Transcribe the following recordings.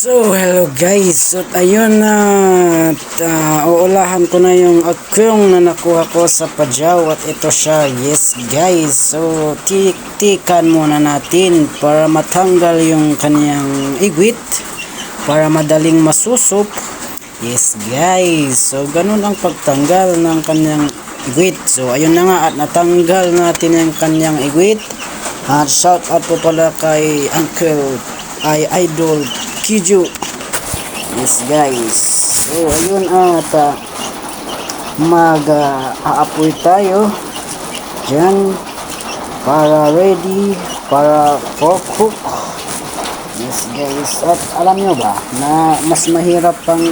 So, hello guys. So, ayun na uulahan ko na yung akyong na nakuha ko sa Pajaw at ito siya. Yes guys. So, tiktikan muna natin para matanggal yung kanyang igwit para madaling masusup. Yes guys. So, ganun ang pagtanggal ng kanyang igwit. So, ayun na nga at natanggal natin yung kanyang igwit. At shout out po pala kay Uncle Idol Kiju. Yes guys. So ayun at mag-aapoy tayo dyan para ready para for cook. Yes guys. At alam nyo ba na mas mahirap pang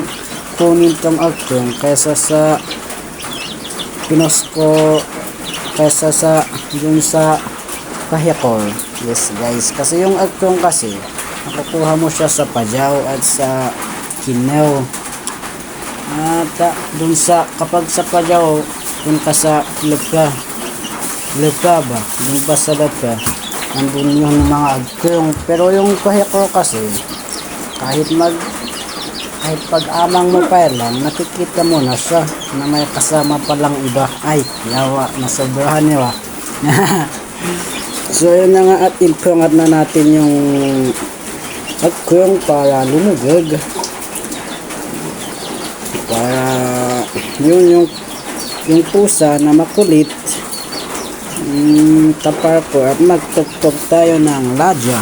kunin tong akyong kaysa sa pinos ko kaysa sa dun sa kahikol. Yes guys. Kasi yung akyong kasi nakukuha mo siya sa Pajaw at sa Kinew. At dun sa kapag sa Pajaw, dun ka sa Lupa ba? Dun ba sa Lupa? Nandun yung mga agkyong. Pero yung kahiko kasi, kahit pag-amang mo pa lang, nakikita mo na siya na may kasama palang iba. Ay, yawa, nasobrahan niya. So yun na nga at impangat na natin yung akyong para lumugag para yung pusa na makulit tapar ko at magtugtog tayo ng ladya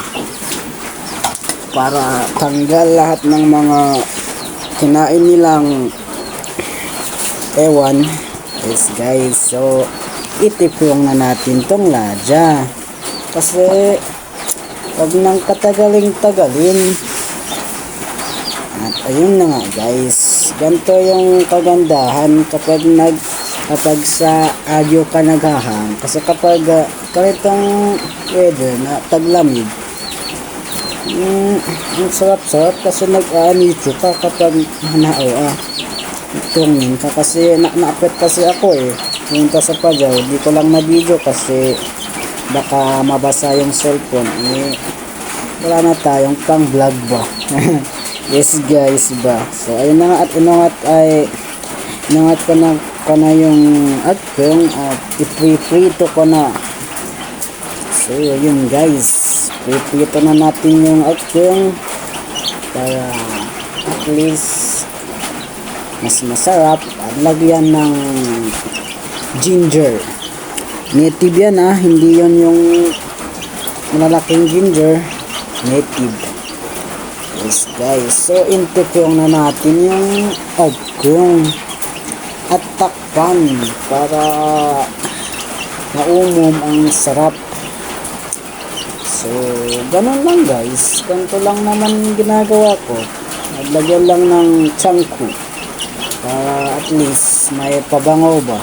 para tanggal lahat ng mga kinain nilang ewan. Yes guys, so itipong na natin tong ladya kasi wag nang katagalin at ayun na nga guys, ganito yung kagandahan kapag sa adyo ka naghahang kasi kapag karitong weather na taglamig ang sarap kasi nag-aanito ka kapag hanao tungin ka kasi naapit kasi ako punta sa Pajaw, di ko lang na video kasi baka mabasa yung cellphone wala na tayong pang vlog ba. Yes guys ba. So ayun na nga at inangat ko na yung akyong at iprito ko na. So yun guys, iprito na natin yung akyong para at least mas masarap at lagyan ng ginger. Native yan hindi yan yung malalaking ginger. Native. Yes guys, so intipong na natin yung akyong at takpan para maumom ang sarap. So ganun lang guys, ganito lang naman ginagawa ko. Naglagyan lang ng changku para at least may pabangaw ba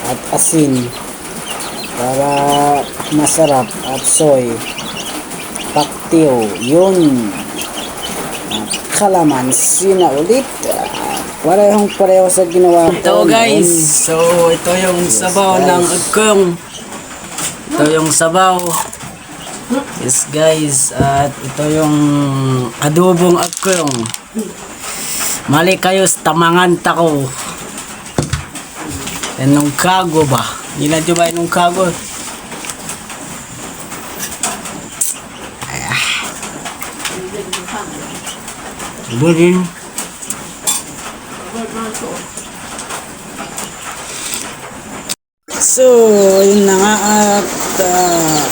at asin para masarap at soy paktiw yun at kalamansi na ulit pareho sa ginawa ko. Ito guys, so ito yung sabaw ng akyong, ito yung sabaw. Yes guys, at ito yung adobong akyong. Mali kayo sa tamangan tako nung kago ba. Hindi na dyan ba nung kago? Burin. So, yun na nga at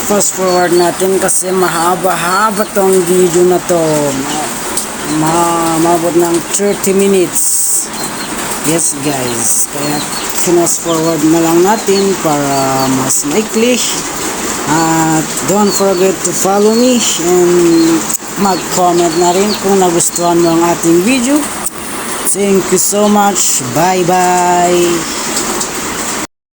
fast forward natin kasi mahaba-haba tong video na to. Mabot ng 30 minutes. Yes guys, kaya fast forward na lang natin para mas maikli. At don't forget to follow me and mag-comment na rin kung nagustuhan mo ang ating video. Thank you so much. Bye bye.